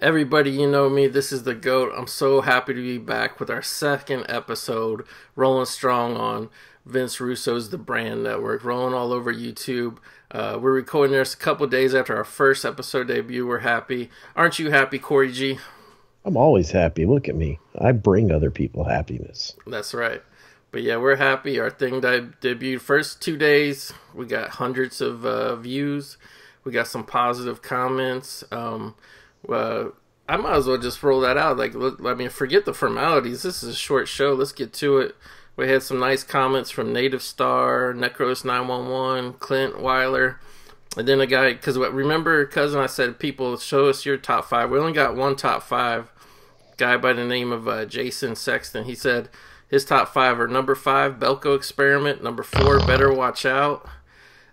Everybody, you know me, this is the GOAT. I'm so happy to be back with our second episode, rolling strong on Vince Russo's The Brand Network, rolling all over YouTube. We're recording this a couple days after our first episode debut. We're happy. Aren't you happy, Corey G? I'm always happy. Look at me. I bring other people happiness. That's right. But yeah, we're happy. Our thing debuted first 2 days. We got hundreds of views. We got some positive comments. I might as well just roll that out. Forget the formalities. This is a short show. Let's get to it. We had some nice comments from Native Star, Necros911, Clint Weiler, and then a guy, because remember, cousin, I said, people, show us your top five. We only got one top five. Guy by the name of Jason Sexton. He said his top five are number 5, Belko Experiment, number 4, Better Watch Out,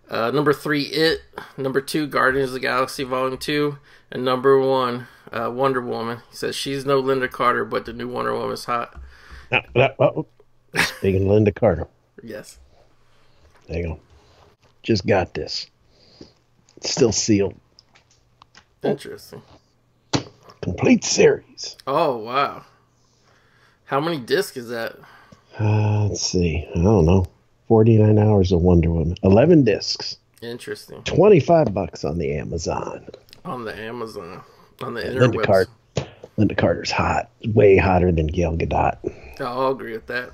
number 3, It, number 2, Guardians of the Galaxy Volume 2, and number 1, Wonder Woman. He says she's no Linda Carter, but the new Wonder Woman's hot. Speaking of Linda Carter. Yes. There you go. Just got this. It's still sealed. Interesting. Complete series. Oh, wow. How many discs is that? Let's see. I don't know. 49 hours of Wonder Woman. 11 discs. Interesting. $25 on the Amazon. On the Amazon. On the interwebs. Linda Carter's hot. Way hotter than Gal Gadot. I'll agree with that.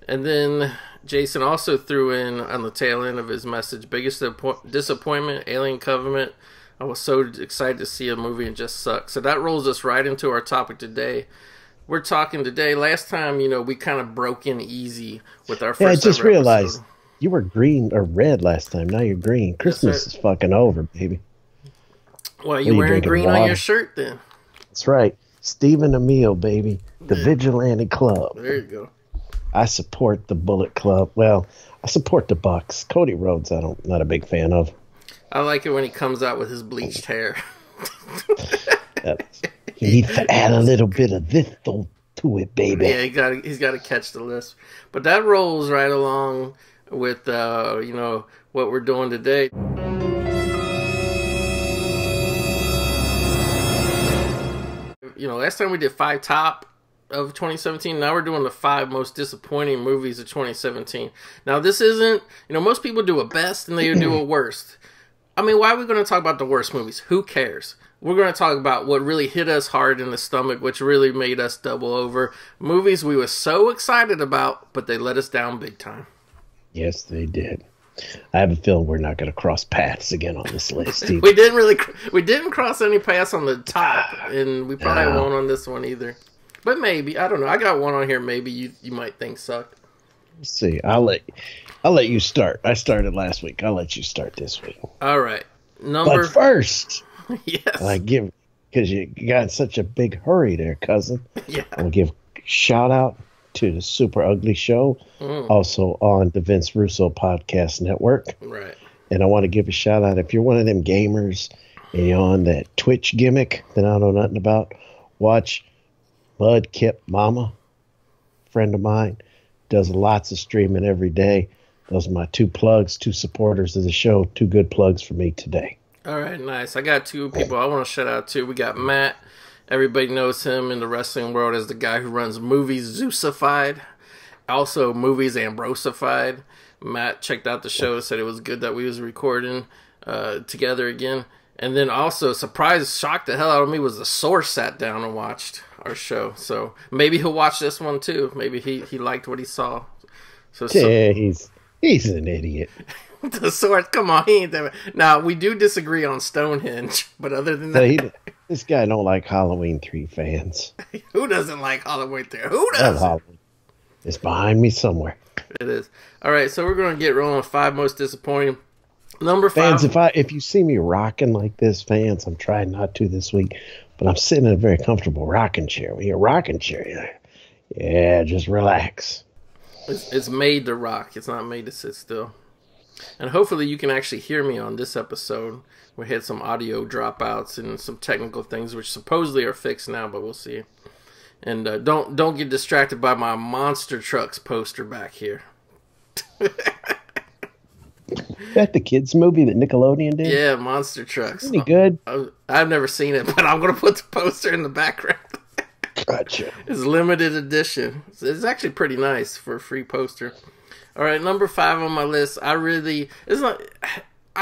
And then Jason also threw in on the tail end of his message, biggest disappointment, Alien Covenant. I was so excited to see a movie and just sucked. So that rolls us right into our topic today. We're talking today. Last time, we kind of broke in easy with our first I just realized episode. You were green or red last time. Now you're green. Christmas is fucking over, baby. Well, you're wearing green on your shirt then. That's right. Stephen Amell, baby. The Vigilante Club. There you go. I support the Bullet Club. Well, I support the Bucks. Cody Rhodes, not a big fan of. I like it when he comes out with his bleached hair. You need to add a little bit of this to it, baby. Yeah, he's got to catch the list. But that rolls right along with what we're doing today. Last time we did 5 top of 2017. Now we're doing the 5 most disappointing movies of 2017. Now this isn't, most people do a best and they do a worst. I mean, why are we going to talk about the worst movies? Who cares? We're going to talk about what really hit us hard in the stomach, which really made us double over. Movies we were so excited about, but they let us down big time. Yes, they did. I have a feeling we're not going to cross paths again on this list, Steve. We didn't cross any paths on the top, and we probably won't on this one either. But maybe, I don't know. I got one on here. Maybe you might think sucked. Let's see. I'll let you start. I started last week. I'll let you start this week. All right. But first, yes. Because you got in such a big hurry there, cousin. Yeah. I'll give shout out to the Super Ugly Show, also on the Vince Russo Podcast Network. Right. And I want to give a shout out, if you're one of them gamers and you're on that Twitch gimmick that I know nothing about, watch Bud Kip Mama, friend of mine, does lots of streaming every day. Those are my 2 plugs, 2 supporters of the show, 2 good plugs for me today. All right, nice. I got 2 people I want to shout out to. We got Matt. Everybody knows him in the wrestling world as the guy who runs Movies Zeusified, also Movies Ambrosified. Matt checked out the show, said it was good that we was recording together again. And then also, shocked the hell out of me, was the Source sat down and watched our show. So maybe he'll watch this one too. Maybe he liked what he saw. Yeah, he's an idiot. The Source, come on, he ain't that. Now we do disagree on Stonehenge, but other than that, this guy don't like Halloween 3 fans. Who doesn't like Halloween 3? Who does? It's behind me somewhere. It is. All right, so we're going to get rolling with 5 most disappointing. Number 5. Fans, if you see me rocking like this, fans, I'm trying not to this week, but I'm sitting in a very comfortable rocking chair. When you're rocking chair, yeah, just relax. It's made to rock. It's not made to sit still. And hopefully you can actually hear me on this episode. We had some audio dropouts and some technical things which supposedly are fixed now, but we'll see. And don't get distracted by my Monster Trucks poster back here. That the kids movie that Nickelodeon did? Yeah, Monster Trucks. Any good? I've never seen it, but I'm gonna put the poster in the background. Gotcha. It's limited edition. It's actually pretty nice for a free poster. All right, number 5 on my list. I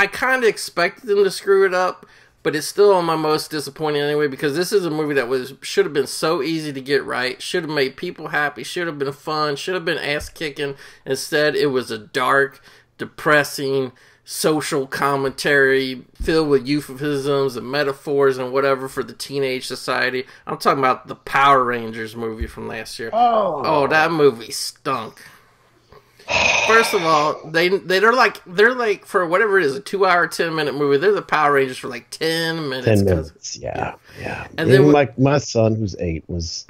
kind of expected them to screw it up, but it's still on my most disappointing anyway, because this is a movie that should have been so easy to get right, should have made people happy, should have been fun, should have been ass kicking. Instead, it was a dark, depressing social commentary filled with euphemisms and metaphors and whatever for the teenage society. I'm talking about the Power Rangers movie from last year. Oh, that movie stunk. First of all, they're like for whatever it is, a 2-hour, 10-minute movie. They're the Power Rangers for like 10 minutes. 10 minutes, yeah. And then my son, who's 8, was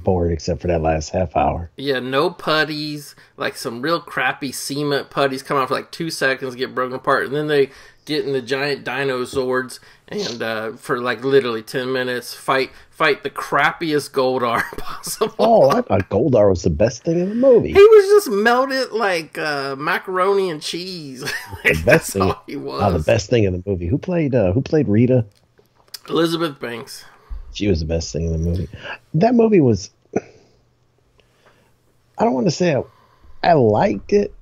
bored except for that last half hour. Yeah, no putties, like some real crappy cement putties come out for like 2 seconds, get broken apart, and then they get in the giant dino Zords and for like literally 10 minutes fight the crappiest Goldar possible. Oh, I thought Goldar was the best thing in the movie. He was just melted like macaroni and cheese. Like, that's thing, all he was. The best thing in the movie. Who played Rita? Elizabeth Banks. She was the best thing in the movie. That movie was, I don't want to say I liked it.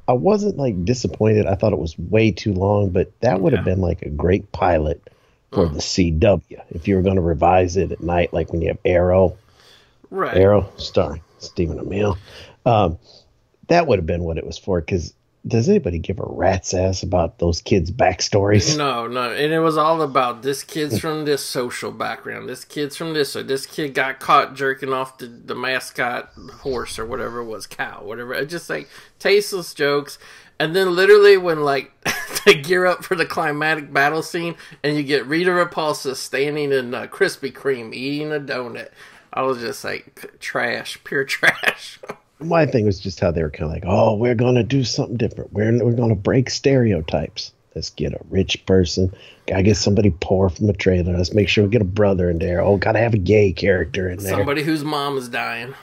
I wasn't like disappointed. I thought it was way too long, but that would have been like a great pilot for the CW if you were going to revise it at night, like when you have Arrow. Right. Arrow, starring Stephen Amell. That would have been what it was for, because does anybody give a rat's ass about those kids' backstories? No. And it was all about this kid's from this social background. This kid's from this. So this kid got caught jerking off the mascot horse or whatever it was, cow, whatever. It just like tasteless jokes. And then literally when like they gear up for the climatic battle scene and you get Rita Repulsa standing in Krispy Kreme eating a donut, I was just like, trash, pure trash. My thing was just how they were kind of like, oh, we're going to do something different. We're going to break stereotypes. Let's get a rich person. Gotta get somebody poor from a trailer. Let's make sure we get a brother in there. Oh, gotta have a gay character in there. Somebody whose mom is dying.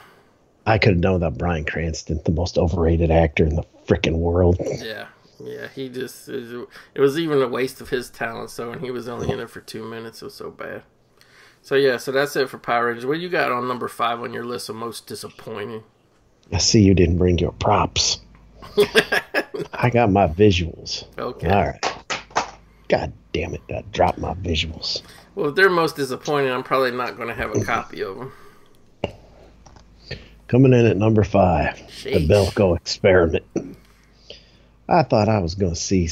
I could have done without Bryan Cranston, the most overrated actor in the frickin' world. Yeah, he just, it was even a waste of his talent, so, and he was only in it for 2 minutes. It was so bad. So that's it for Power Rangers. What you got on number 5 on your list of most disappointing? I see you didn't bring your props. I got my visuals. Okay. All right. God damn it. I dropped my visuals. Well, if they're most disappointing, I'm probably not going to have a copy of them. Coming in at number 5, Sheesh. The Belko Experiment. I thought I was going to see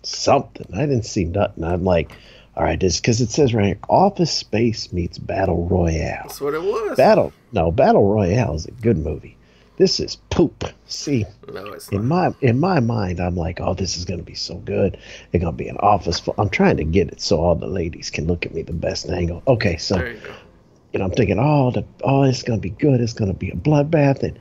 something. I didn't see nothing. I'm like, all right, this because it says right here, Office Space meets Battle Royale. That's what it was. Battle Royale is a good movie. This is poop. See, no, it's not. In my mind, I'm like, oh, this is going to be so good. They're going to be an office. I'm trying to get it so all the ladies can look at me the best angle. Okay, so There you go. I'm thinking, it's going to be good. It's going to be a bloodbath, and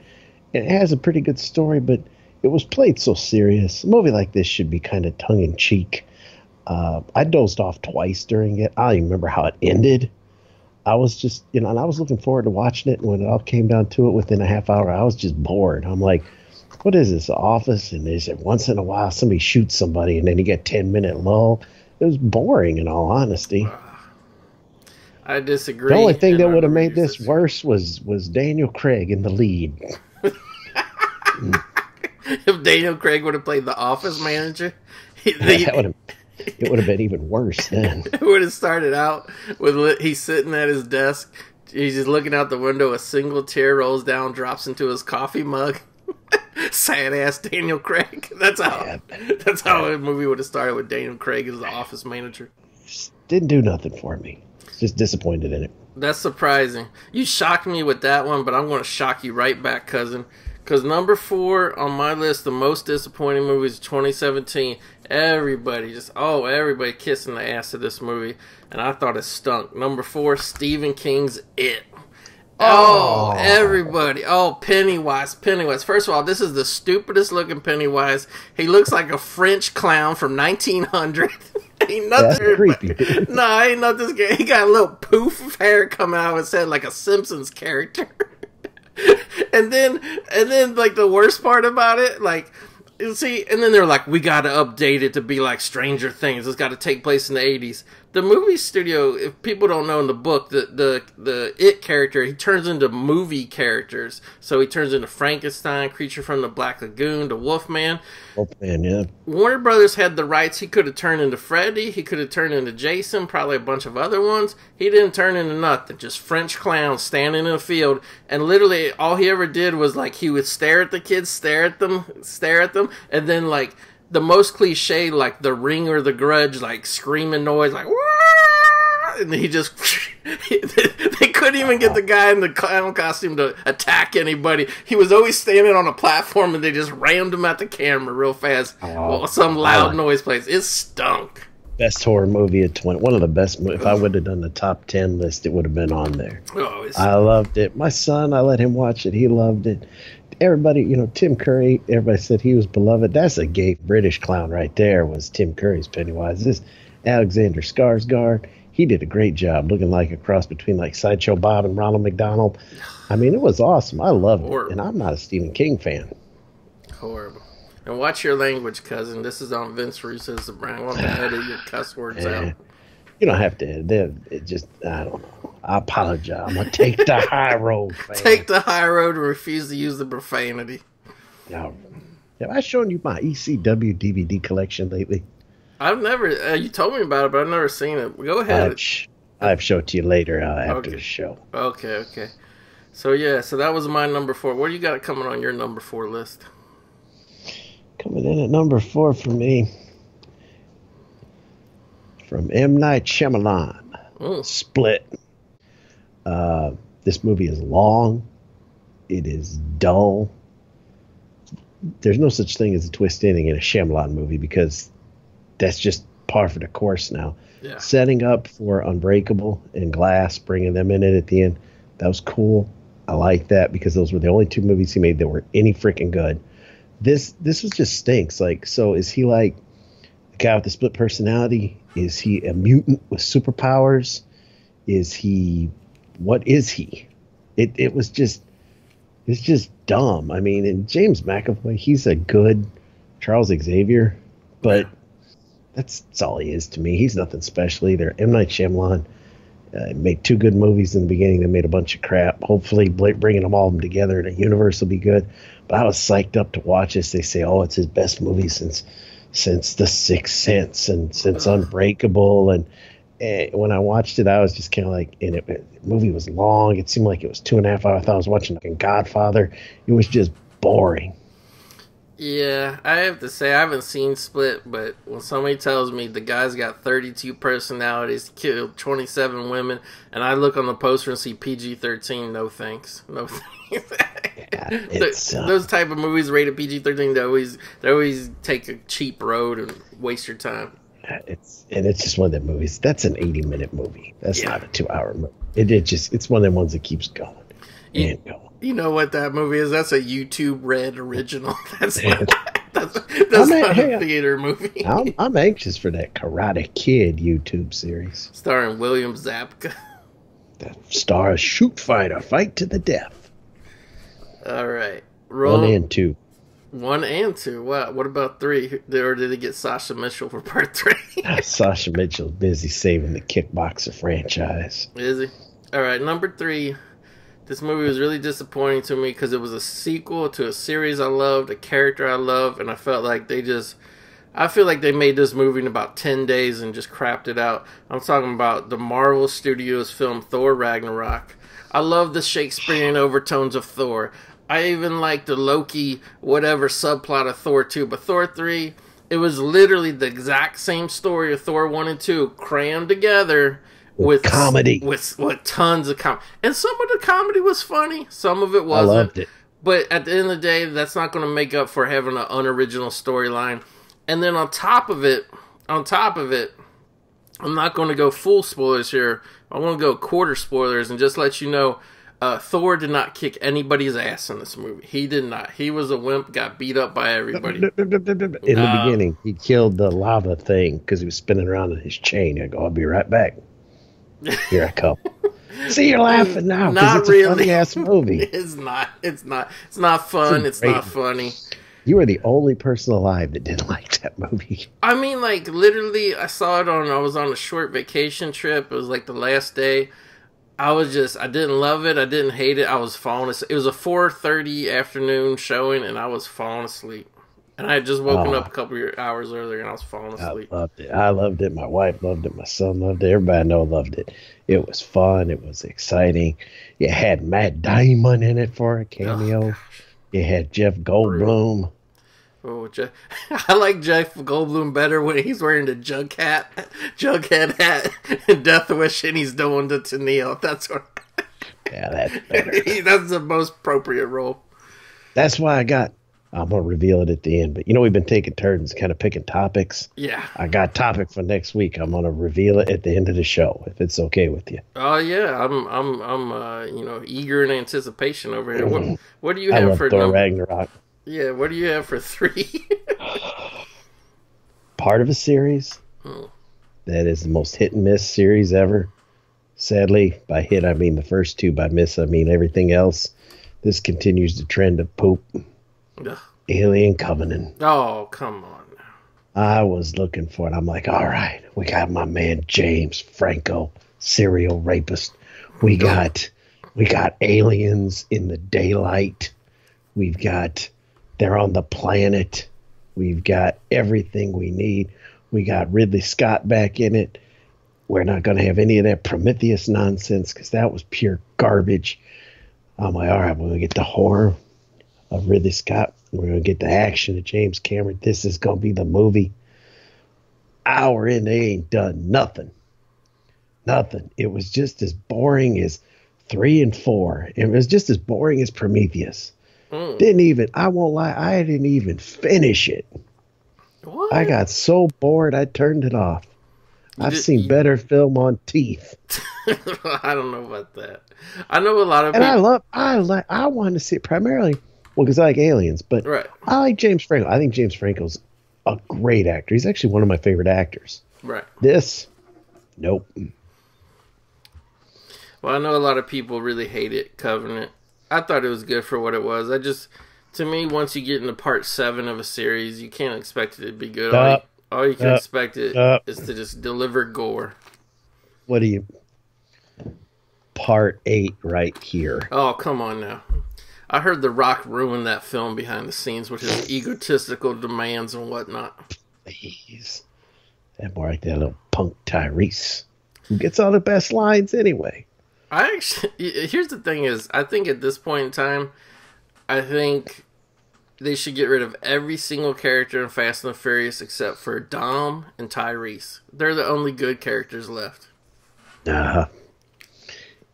it has a pretty good story, but it was played so serious. A movie like this should be kind of tongue in cheek. I dozed off twice during it. I don't even remember how it ended. I was just, and I was looking forward to watching it. And when it all came down to it, within a half hour, I was just bored. I'm like, what is this, office? And they said once in a while somebody shoots somebody, and then you get 10-minute lull. It was boring, in all honesty. I disagree. The only thing that would have made this worse was Daniel Craig in the lead. If Daniel Craig would have played the office manager, it would have been even worse then. It would have started out with he's sitting at his desk, he's just looking out the window, a single tear rolls down, drops into his coffee mug. Sad ass Daniel Craig. That's how a movie would have started, with Daniel Craig as the office manager. Didn't do nothing for me. Just disappointed in it. That's surprising. You shocked me with that one, but I'm going to shock you right back, cousin. Because number 4 on my list, the most disappointing movies of 2017. Everybody kissing the ass of this movie, and I thought it stunk. Number 4, Stephen King's It. Oh, everybody. Oh, Pennywise. First of all, this is the stupidest looking Pennywise. He looks like a French clown from 1900. Ain't nothing. That's creepy. No, ain't nothing. He got a little poof of hair coming out of his head like a Simpsons character. And then, like, the worst part about it, like, See, and then they're like, we got to update it to be like Stranger Things. It's got to take place in the 80s. The movie studio, if people don't know in the book, the It character, he turns into movie characters. So he turns into Frankenstein, Creature from the Black Lagoon, the Wolfman. Wolfman, yeah. Warner Brothers had the rights. He could have turned into Freddy. He could have turned into Jason, probably a bunch of other ones. He didn't turn into nothing. Just French clowns standing in a field. And literally all he ever did was like he would stare at the kids, stare at them, and then like the most cliche, like The Ring or The Grudge, like screaming noise, like "Wah!" And he just they couldn't even get the guy in the clown costume to attack anybody. He was always standing on a platform, and they just rammed him at the camera real fast while some loud noise plays. It stunk. Best horror movie of 20. One of the best. If I would have done the top 10 list, it would have been on there. Oh, I loved it. My son, I let him watch it. He loved it. Everybody, Tim Curry, everybody said he was beloved. That's a gay British clown right there, was Tim Curry's Pennywise. This Alexander Skarsgård, he did a great job, looking like a cross between like Sideshow Bob and Ronald McDonald. I mean, it was awesome. I loved it, and I'm not a Stephen King fan. Horrible. And watch your language, cousin. This is on Vince Russo's brain. I want to edit your cuss words out. You don't have to. It just, I don't know. I apologize. I'm going to take the high road, fam. Take the high road and refuse to use the profanity. Now, have I shown you my ECW DVD collection lately? I've never, you told me about it, but I've never seen it. Go ahead. I've showed it to you later after the show. Okay. So that was my number 4. What do you got coming on your number 4 list? Coming in at number 4 for me, from M. Night Shyamalan, Split. This movie is long. It is dull. There's no such thing as a twist ending in a Shyamalan movie because that's just par for the course now. Yeah. Setting up for Unbreakable and Glass, bringing them in it at the end, that was cool. I like that because those were the only 2 movies he made that were any freaking good. This was just stinks. Like, so is he like the guy with the split personality? Is he a mutant with superpowers? What is he? It's just dumb. I mean, and James McAvoy, he's a good Charles Xavier, but that's all he is to me. He's nothing special either. M. Night Shyamalan made 2 good movies in the beginning. They made a bunch of crap. Hopefully bringing them all together in a universe will be good. But I was psyched up to watch this. They say, it's his best movie since The Sixth Sense and since Unbreakable. And when I watched it, I was just kind of like, the movie was long. It seemed like it was 2.5 hours. I thought I was watching like Godfather. It was just boring. Yeah, I have to say I haven't seen Split, but when somebody tells me the guy's got 32 personalities, killed 27 women, and I look on the poster and see PG-13, no thanks. No thanks. Those type of movies rated PG-13, they always take a cheap road and waste your time. It's just one of them movies. That's an 80-minute movie. That's not a 2-hour movie. It's one of them ones that keeps going and going. You know what that movie is? That's a YouTube Red original. That's not a theater movie. I'm anxious for that Karate Kid YouTube series. Starring William Zabka. The star of Shoot Fighter, Fight to the Death. All right. 1 and 2. 1 and 2. Wow. What about 3? Or did he get Sasha Mitchell for part 3? Sasha Mitchell's busy saving the kickboxer franchise. Is he? All right. Number 3. This movie was really disappointing to me because it was a sequel to a series I loved, a character I love, and I felt like I feel like they made this movie in about 10 days and just crapped it out. I'm talking about the Marvel Studios film Thor Ragnarok. I love the Shakespearean overtones of Thor. I even like the Loki whatever subplot of Thor 2, but Thor 3, it was literally the exact same story of Thor 1 and 2 crammed together. With comedy. With tons of comedy. And some of the comedy was funny. Some of it wasn't. I loved it. But at the end of the day, that's not going to make up for having an unoriginal storyline. And then on top of it, I'm not going to go full spoilers here. I want to go quarter spoilers and just let you know, Thor did not kick anybody's ass in this movie. He did not. He was a wimp, got beat up by everybody. In the beginning, he killed the lava thing because he was spinning around in his chain. I go, I'll be right back. Here I come. See, you're laughing now because it's a funny ass movie. It's not fun. It's not funny. You were the only person alive that didn't like that movie. I mean, like, literally, I was on a short vacation trip. It was like the last day. I didn't love it. I didn't hate it. I was falling asleep. It was a 4:30 afternoon showing, and I was falling asleep. And I had just woken up Oh, a couple of hours earlier, and I was falling I asleep. loved it. I loved it. My wife loved it. My son loved it. Everybody I know loved it. It was fun. It was exciting. You had Matt Damon in it for a Oh, cameo. gosh. You had Jeff Brutal. Goldblum. Oh, I like Jeff Goldblum better when he's wearing the Jughead hat and Death Wish, and he's doing the Tennille. That's what. Yeah, that's better. That's the most appropriate role. That's why I'm going to reveal it at the end. But we've been taking turns kind of picking topics. Yeah. I got a topic for next week. I'm going to reveal it at the end of the show, if it's okay with you. Oh yeah. I'm eager in anticipation over here. What do you I have love for Thor number? Ragnarok. Yeah. What do you have for 3? Part of a series Oh, that is the most hit and miss series ever. Sadly, by hit, I mean the first two. By miss, I mean everything else. This continues the trend of poop. ugh. Alien Covenant. Oh, come on. I was looking for it. I'm like, all right, we got my man James Franco, serial rapist. We got aliens in the daylight. We've got they're on the planet. We've got everything we need. We got Ridley Scott back in it. We're not going to have any of that Prometheus nonsense because that was pure garbage. I'm like, all right, we're going to get the horror of Ridley Scott. We're going to get the action of James Cameron. This is going to be the movie. Hour in, they ain't done nothing. Nothing. It was just as boring as 3 and 4. It was just as boring as Prometheus. Mm. I won't lie, I didn't even finish it. What? I got so bored, I turned it off. I've seen better film on teeth. I don't know about that. I know a lot of And people. I wanted to see it primarily, well, because I like aliens, but Right. I like James Franco. I think James Franco's a great actor. He's actually one of my favorite actors. Right. This, nope. Well, I know a lot of people really hate it, Covenant. I thought it was good for what it was. To me, once you get into part 7 of a series, you can't expect it to be good. All you can expect it is to just deliver gore. What do you? Part 8 right here. Oh, come on now. I heard The Rock ruin that film behind the scenes with his egotistical demands and whatnot. Please. That more like that little punk Tyrese, who gets all the best lines anyway. Here's the thing is, I think at this point in time, I think they should get rid of every single character in Fast and the Furious except for Dom and Tyrese. They're the only good characters left.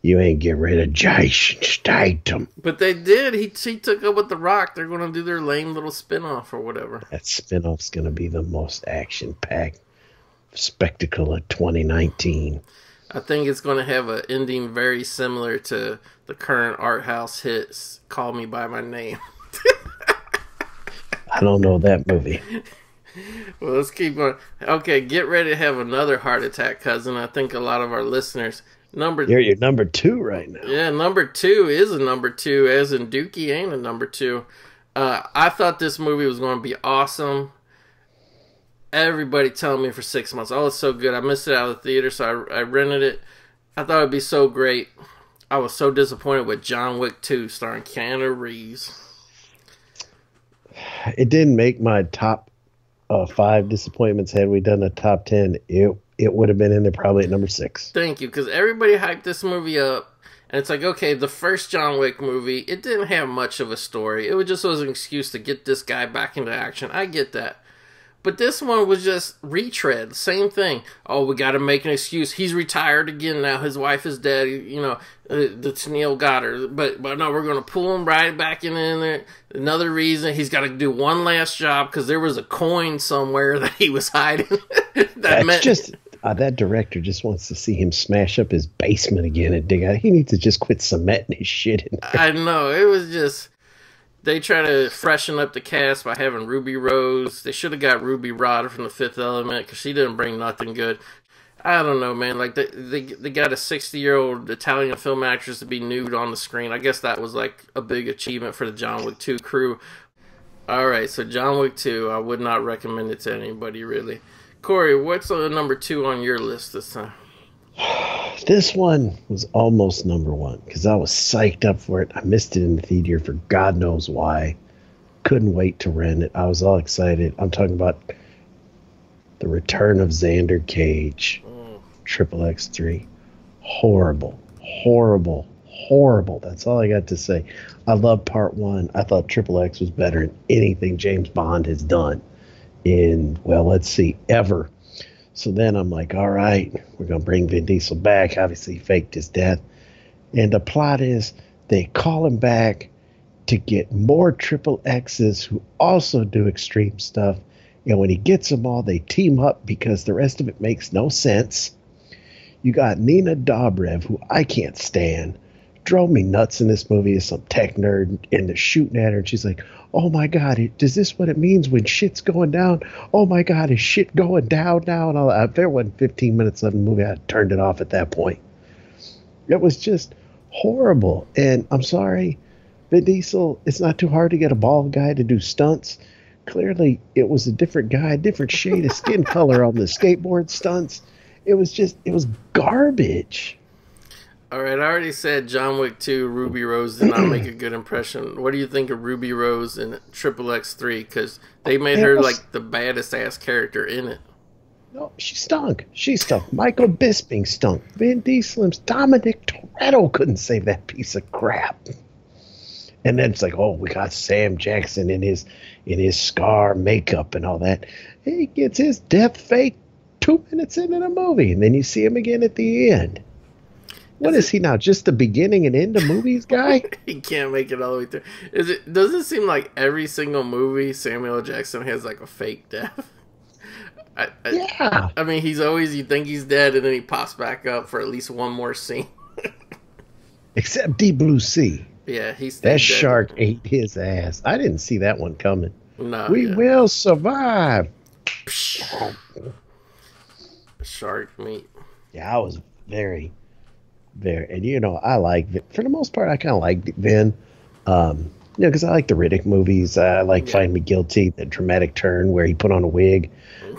You ain't get rid of Jason Statham. But they did. He took up with The Rock. They're going to do their lame little spinoff or whatever. That spinoff's going to be the most action-packed spectacle of 2019. I think it's going to have an ending very similar to the current art house hits Call Me By My Name. I don't know that movie. Well, let's keep going. Okay, get ready to have another heart attack, cousin. I think a lot of our listeners... You're number 2 right now. Yeah, number 2 is a number 2, as in Dookie ain't a number 2. I thought this movie was going to be awesome. Everybody telling me for 6 months, oh, it's so good. I missed it out of the theater, so I rented it. I thought it'd be so great. I was so disappointed with John Wick 2 starring Keanu Reeves. It didn't make my top 5 disappointments. Had we done a top 10, it would have been in there probably at number 6. Thank you, because everybody hyped this movie up, and it's like, okay, the first John Wick movie, it didn't have much of a story. It just was an excuse to get this guy back into action. I get that. But this one was just retread. Same thing. Oh, we got to make an excuse. He's retired again now. His wife is dead. The Tennille got her. But no, we're going to pull him right back in there. Another reason, he's got to do one last job because there was a coin somewhere that he was hiding. That director just wants to see him smash up his basement again and dig out. He needs to just quit cementing his shit in there. I know. It was just... They try to freshen up the cast by having Ruby Rose. They should have got Ruby Rod from The Fifth Element because she didn't bring nothing good. I don't know, man. Like they got a 60-year-old Italian film actress to be nude on the screen. I guess that was like a big achievement for the John Wick 2 crew. All right, so John Wick 2, I would not recommend it to anybody, really. Corey, what's number 2 on your list this time? This one was almost number one because I was psyched up for it. I missed it in the theater for God knows why. Couldn't wait to rent it. I was all excited. I'm talking about The Return of Xander Cage, Triple X3. Horrible, horrible, horrible. That's all I got to say. I love part one. I thought Triple X was better than anything James Bond has done in, well, let's see, ever. So then I'm like, all right, we're going to bring Vin Diesel back. Obviously, he faked his death. And the plot is they call him back to get more Triple X's who also do extreme stuff. And when he gets them all, they team up because the rest of it makes no sense. You got Nina Dobrev, who I can't stand. Drove me nuts in this movie as some tech nerd, and they're shooting at her, and she's like, oh my God, is this what it means when shit's going down? Oh my God, is shit going down now? And if there wasn't 15 minutes left in the movie, I turned it off at that point. It was just horrible. And I'm sorry, Vin Diesel, it's not too hard to get a bald guy to do stunts. Clearly, it was a different guy, different shade of skin color on the skateboard stunts. It was garbage. All right, I already said John Wick 2, Ruby Rose did not make a good impression. What do you think of Ruby Rose in Triple X3? Because they made her like the baddest ass character in it. No, she stunk. She stunk. Michael Bisping stunk. Vin Diesel's Dominic Toretto couldn't save that piece of crap. And then it's like, oh, we got Sam Jackson in his scar makeup and all that. He gets his death fake 2 minutes into the movie, and then you see him again at the end. What is he now? Just the beginning and end of movies guy? He can't make it all the way through. Does it seem like every single movie Samuel Jackson has like a fake death? Yeah. I mean, you think he's dead, and then he pops back up for at least one more scene. Except Deep Blue Sea. Yeah, he's that shark ate his ass. I didn't see that one coming. No, we will survive. Shark meat. Yeah, I was very, and I like for the most part, I kind of liked Vin. Because I like the Riddick movies. I like Find Me Guilty, the dramatic turn where he put on a wig. He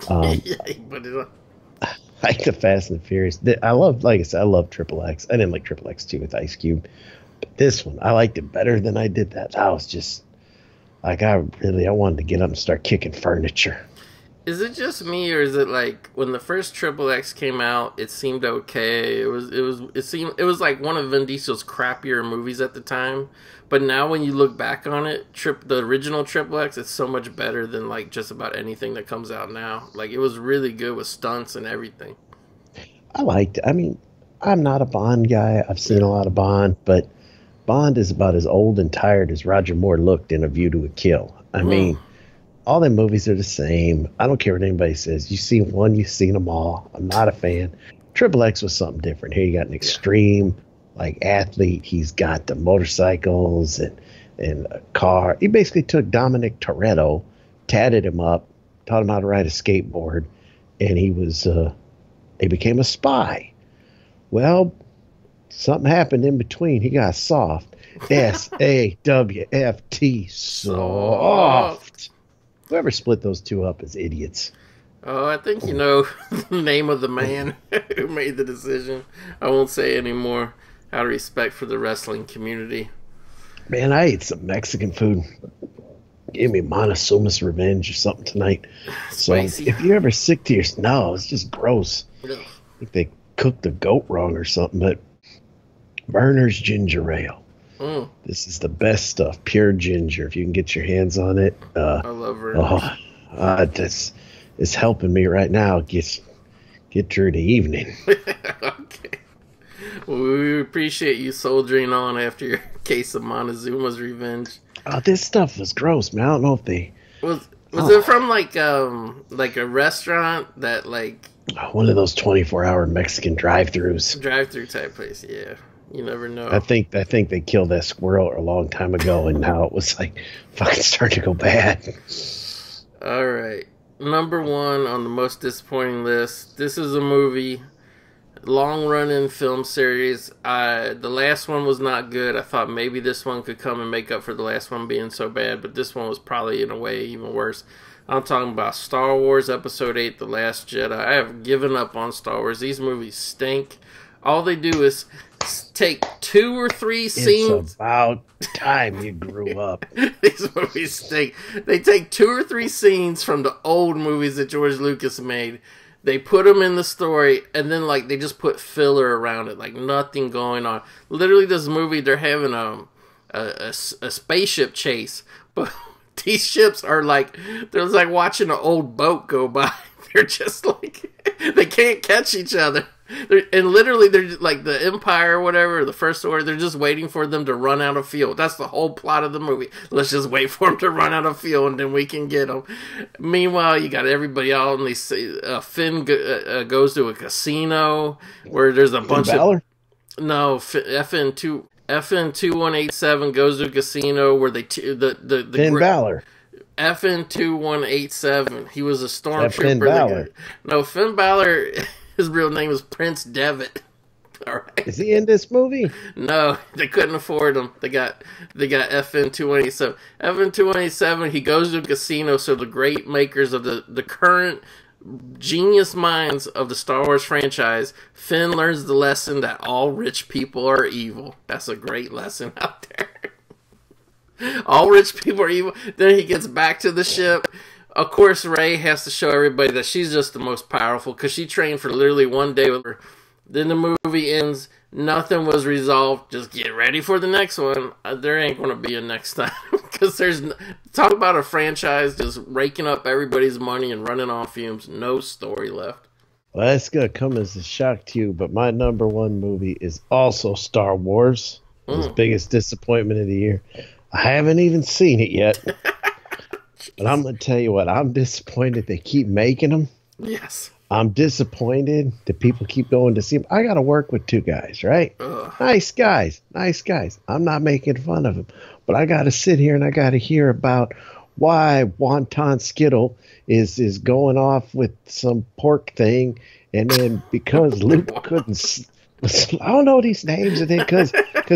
put it on. I like the Fast and the Furious. I love Triple X. I didn't like Triple X 2 with Ice Cube. But this one, I liked it better than I did that. I was just like, I wanted to get up and start kicking furniture. Is it just me, or is it like when the first Triple X came out, it seemed okay? It was like one of Vin Diesel's crappier movies at the time. But now when you look back on it, the original Triple X, it's so much better than like just about anything that comes out now. Like, it was really good with stunts and everything. I liked it. I mean, I'm not a Bond guy. I've seen a lot of Bond, but Bond is about as old and tired as Roger Moore looked in A View to a Kill. I mean, all the movies are the same. I don't care what anybody says. You've seen one, you've seen them all. I'm not a fan. Triple X was something different. Here you got an extreme athlete. He's got the motorcycles and a car. He basically took Dominic Toretto, tatted him up, taught him how to ride a skateboard, and he became a spy. Well, something happened in between. He got soft. SAWFT, soft. Whoever split those two up is idiots. Oh, I think you know the name of the man who made the decision. I won't say anymore. Out of respect for the wrestling community. Man, I ate some Mexican food. Gave me Montezuma's Revenge or something tonight. Spicy. So if you're ever sick to your... No, it's just gross. Ugh. I think they cooked the goat wrong or something, but Berner's Ginger Ale. This is the best stuff. Pure ginger. If you can get your hands on it. I love Berner's. It's helping me right now. Get through the evening. Okay. Well, we appreciate you soldiering on after your case of Montezuma's Revenge. Oh, this stuff was gross, man. I don't know if they... Was it from like a restaurant that like... One of those 24-hour Mexican drive-thrus. Drive-thru type place, yeah. You never know. I think they killed that squirrel a long time ago, and now it was like fucking starting to go bad. All right. Number 1 on the most disappointing list. This is a movie long running film series. The last one was not good. I thought maybe this one could come and make up for the last one being so bad, but this one was probably in a way even worse. I'm talking about Star Wars Episode 8, The Last Jedi. I have given up on Star Wars. These movies stink. All they do is take 2 or 3 scenes. It's about time you grew up. These movies stink. They take 2 or 3 scenes from the old movies that George Lucas made. They put them in the story, and then like they just put filler around it, like nothing going on. Literally, this movie, they're having a spaceship chase, but these ships are like, they're like watching an old boat go by. They're just like, they can't catch each other. And literally, they're just, like the Empire or whatever, or the First Order, they're just waiting for them to run out of fuel. That's the whole plot of the movie. Let's just wait for them to run out of fuel, and then we can get them. Meanwhile, you got everybody out, and Finn goes to a casino where there's a bunch of... No, FN2187 goes to a casino where Finn Balor. FN2187. He was a stormtrooper. Finn Balor. No, Finn Balor. His real name is Prince Devitt. All right. Is he in this movie? No, they couldn't afford him. They got FN2187. FN2187. He goes to a casino. So the great makers of the current genius minds of the Star Wars franchise, Finn learns the lesson that all rich people are evil. That's a great lesson out there. All rich people are evil. Then he gets back to the ship. Of course, Rey has to show everybody that she's just the most powerful because she trained for literally one day with her. Then the movie ends. Nothing was resolved. Just get ready for the next one. There ain't going to be a next time because talk about a franchise just raking up everybody's money and running on fumes. No story left. Well, that's going to come as a shock to you, but my number one movie is also Star Wars. His biggest disappointment of the year. I haven't even seen it yet. But I'm going to tell you what, I'm disappointed they keep making them. Yes. I'm disappointed that people keep going to see them. I got to work with 2 guys, right? Ugh. Nice guys. I'm not making fun of them. But I got to sit here and I got to hear about why Wonton Skittle is going off with some pork thing. And then because Luke couldn't... I don't know these names, and then because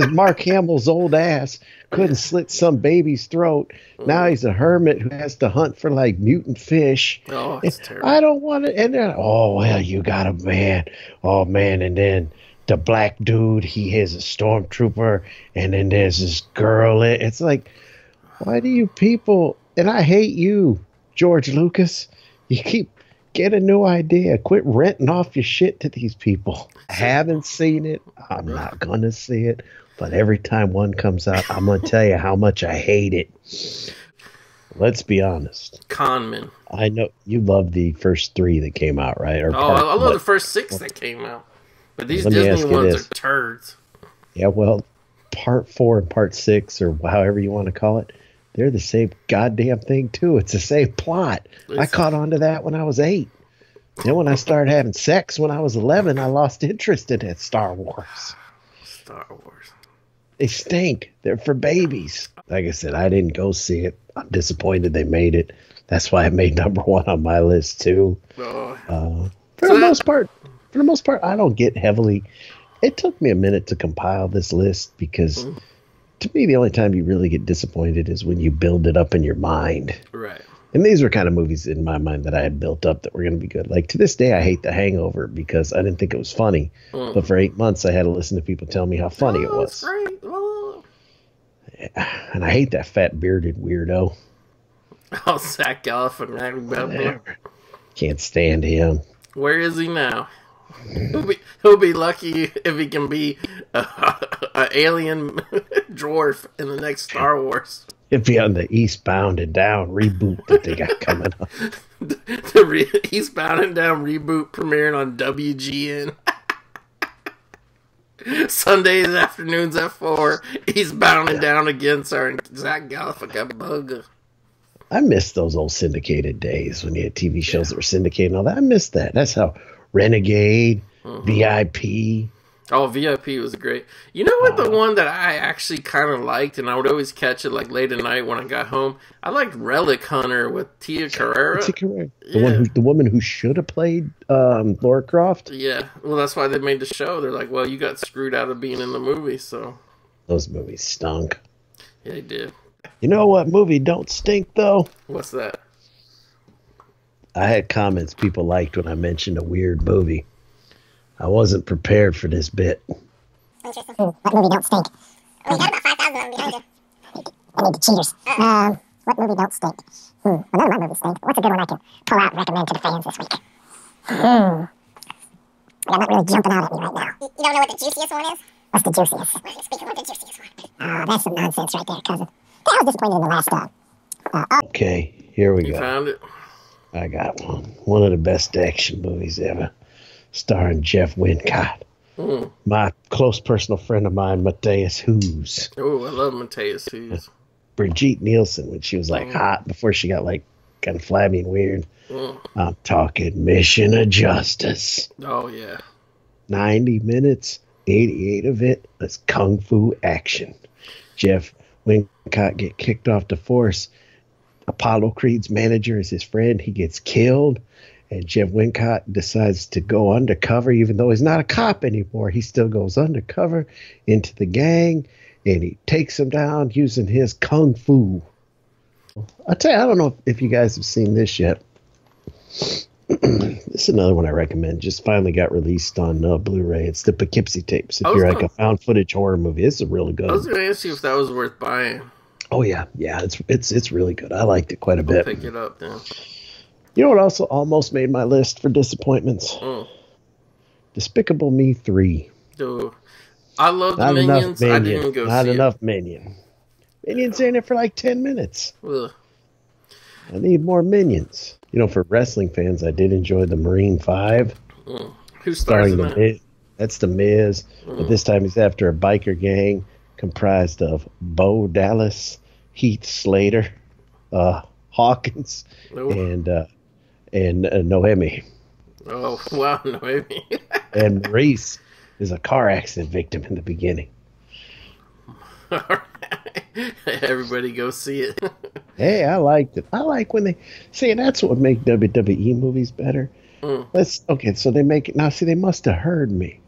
Mark Hamill's old ass couldn't slit some baby's throat. Now he's a hermit who has to hunt for like mutant fish. Oh, that's terrible. I don't want to. And then, oh well, you got a man. Oh man, and then the black dude, he is a stormtrooper, and then there's this girl. It's like, why do you people? And I hate you, George Lucas. You keep. Get a new idea. Quit renting off your shit to these people. I haven't seen it. I'm not going to see it. But every time one comes out, I'm going to tell you how much I hate it. Let's be honest. Conman. I know you love the first 3 that came out, right? Or I love the first 6 that came out. But these Disney ones are turds. Yeah, well, part 4 and part 6, or however you want to call it, they're the same goddamn thing, too. It's the same plot. I caught on to that when I was 8. Then when I started having sex when I was 11, I lost interest in it. Star Wars. Star Wars. They stink. They're for babies. Like I said, I didn't go see it. I'm disappointed they made it. That's why it made number 1 on my list, too. For the most part, I don't get heavily... It took me a minute to compile this list because... To me, the only time you really get disappointed is when you build it up in your mind. Right. And these were kind of movies in my mind that I had built up that were going to be good. Like, to this day, I hate The Hangover because I didn't think it was funny. But for 8 months, I had to listen to people tell me how funny it was. Great. Oh. And I hate that fat, bearded weirdo. Oh, Zach Galifianakis. Can't stand him. Where is he now? He'll be lucky if he can be an alien dwarf in the next Star Wars. He'll be on the Eastbound and Down reboot that they got coming up. The Eastbound and Down reboot premiering on WGN. Sundays afternoons at 4. Eastbound and Down again, starring Zach Galifianakis. I miss those old syndicated days when you had TV shows that were syndicated and all that. I miss that. That's how Renegade, VIP, Oh, VIP was great. You know what? The one that I actually kind of liked, and I would always catch it like late at night when I got home. I liked Relic Hunter with Tia Carrera. Tia Carrera. Yeah. The woman who should have played Laura Croft. Yeah. Well, that's why they made the show. They're like, well, you got screwed out of being in the movie, so. Those movies stunk. Yeah, they did. You know what movie don't stink though? What's that? I had comments people liked when I mentioned a weird movie. I wasn't prepared for this bit. Interesting. What movie don't stink? Oh, you got about 5,000 of them behind you. I need the cheaters. What movie don't stink? Well, none of my movies stink. What's a good one I can pull out and recommend to the fans this week? I'm not really jumping out at me right now. You don't know what the juiciest one is? What's the juiciest? Speaking of the juiciest one. Oh, that's some nonsense right there, cousin. I was disappointed in the last Okay, here we You go. found it? I got one. One of the best action movies ever. Starring Jeff Wincott. My close personal friend of mine, Matthias Hughes. Oh, I love Matthias Hughes. Brigitte Nielsen, when she was like hot before she got like kind of flabby and weird. I'm talking Mission of Justice. Oh, yeah. 90 minutes, 88 of it is kung fu action. Jeff Wincott get kicked off the force. Apollo Creed's manager is his friend. He gets killed. And Jeff Wincott decides to go undercover, even though he's not a cop anymore. He still goes undercover into the gang, and he takes them down using his kung fu. I'll tell you, I don't know if you guys have seen this yet. This is another one I recommend. Just finally got released on Blu-ray. It's the Poughkeepsie tapes. If you're like a found footage horror movie, this is really good. I was going to ask you if that was worth buying. Oh yeah, it's really good. I liked it quite a bit. Pick it up then. You know what also almost made my list for disappointments? Despicable Me 3. Dude, I love the Minions. I didn't go see it. Not enough Minion. Minions are in it for like 10 minutes. Ugh. I need more Minions. You know, for wrestling fans, I did enjoy the Marine 5. Who stars in that? That's the Miz. But this time he's after a biker gang comprised of Bo Dallas, Heath Slater, Hawkins, and Noemi. Oh, wow, Noemi. And Maurice is a car accident victim in the beginning. All right. Everybody go see it. Hey, I liked it. I like when they see, that's what make WWE movies better. Okay, so they make it now. See, they must have heard me,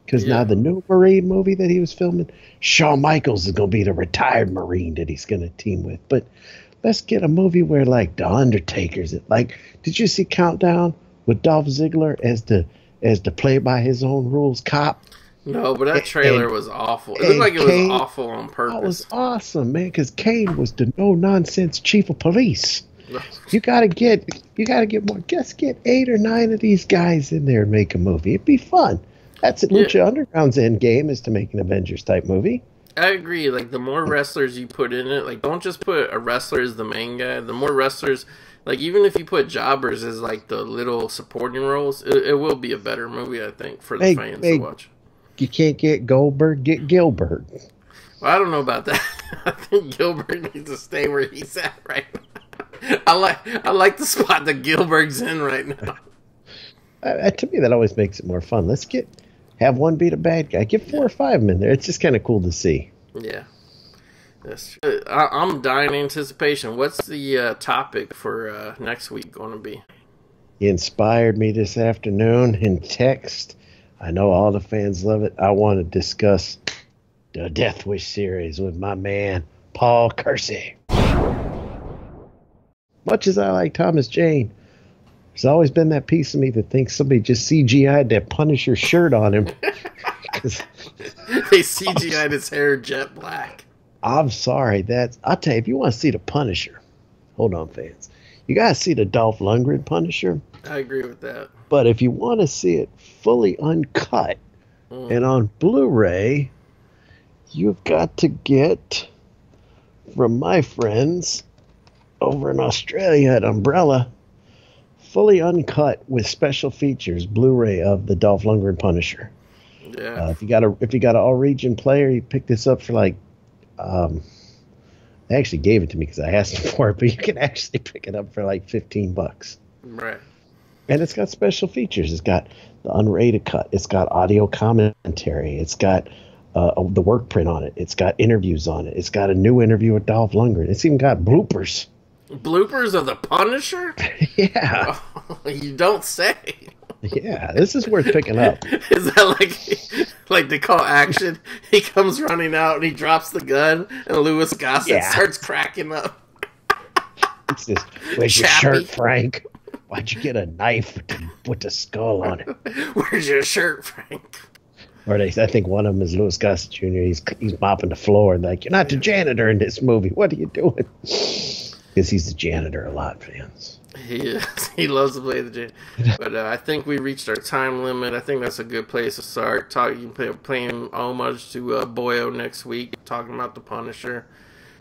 because now the new Marine movie that he was filming, Shawn Michaels is going to be the retired Marine that he's going to team with. But let's get a movie where like the Undertaker's it. Like, did you see Countdown with Dolph Ziggler as the play by his own rules cop? No, but that trailer was awful. It looked like it was awful on purpose. That was awesome, man, because Kane was the no-nonsense chief of police. You gotta get more. Just get 8 or 9 of these guys in there and make a movie. It'd be fun. That's it. Lucha Underground's end game is to make an Avengers type movie. I agree. Like, the more wrestlers you put in it, like, don't just put a wrestler as the main guy. The more wrestlers, like, even if you put jobbers as like the little supporting roles, it will be a better movie, I think, for the fans to watch. You can't get Goldberg, get Gilbert. Well, I don't know about that. I think Gilbert needs to stay where he's at right now. I like the spot that Gilbert's in right now. To me, that always makes it more fun. Let's have one beat a bad guy. Get 4 or 5 of them in there. It's just kind of cool to see. Yeah. That's true. I'm dying in anticipation. What's the topic for next week going to be? He inspired me this afternoon in text. I know all the fans love it. I want to discuss the Death Wish series with my man, Paul Kersey. Much as I like Thomas Jane, there's always been that piece of me that thinks somebody just CGI'd that Punisher shirt on him. They CGI'd his hair jet black. I'm sorry. I'll tell you, if you want to see the Punisher, hold on, fans. You got to see the Dolph Lundgren Punisher. I agree with that. But if you want to see it fully uncut and on Blu-ray, you've got to get from my friends over in Australia at Umbrella, fully uncut with special features Blu-ray of the Dolph Lundgren Punisher. Yeah. If you got an all-region player, you pick this up for like they actually gave it to me because I asked for it, but you can actually pick it up for like $15. Right. And it's got special features. It's got the unrated cut. It's got audio commentary. It's got the work print on it. It's got interviews on it. It's got a new interview with Dolph Lundgren. It's even got bloopers. Bloopers of the Punisher? Yeah. Oh, you don't say. Yeah, this is worth picking up. Is that like they call action? He comes running out and he drops the gun, and Louis Gossett starts cracking up. It's this, where's your shirt, Frank? Why'd you get a knife with the skull on it? Where's your shirt, Frank? Or I think one of them is Louis Gossett Jr. He's mopping the floor and like, you're not the janitor in this movie. What are you doing? Because he's the janitor a lot, fans. He is. He loves to play the janitor. But I think we reached our time limit. I think that's a good place to start. Playing homage to Boyo next week, talking about the Punisher.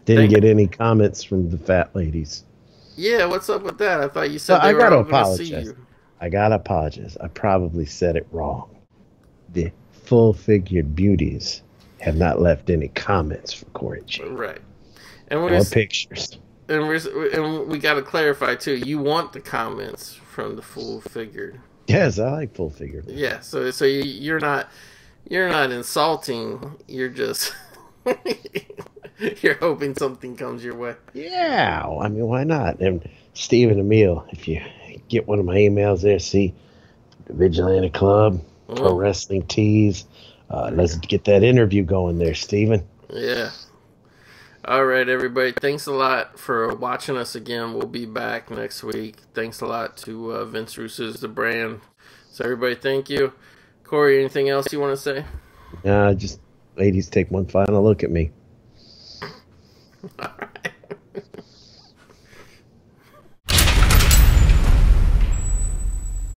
Didn't get any comments from the fat ladies. Yeah, what's up with that? I thought you said I were gotta all going to see apologize. you. I gotta apologize. I probably said it wrong. The full-figured beauties have not left any comments for Corey G. Right. And or pictures. And we got to clarify too. You want the comments from the full-figured. Yes, I like full-figured. Yeah. So you're not insulting. You're just you're hoping something comes your way. Yeah, I mean, why not? And Stephen Emile, if you get one of my emails there, see the Vigilante Club, Pro Wrestling Tees. Let's get that interview going there, Stephen. Yeah. All right, everybody. Thanks a lot for watching us again. We'll be back next week. Thanks a lot to Vince Russo's The Brand. So, everybody, thank you. Corey, anything else you want to say? Just ladies, take one final look at me.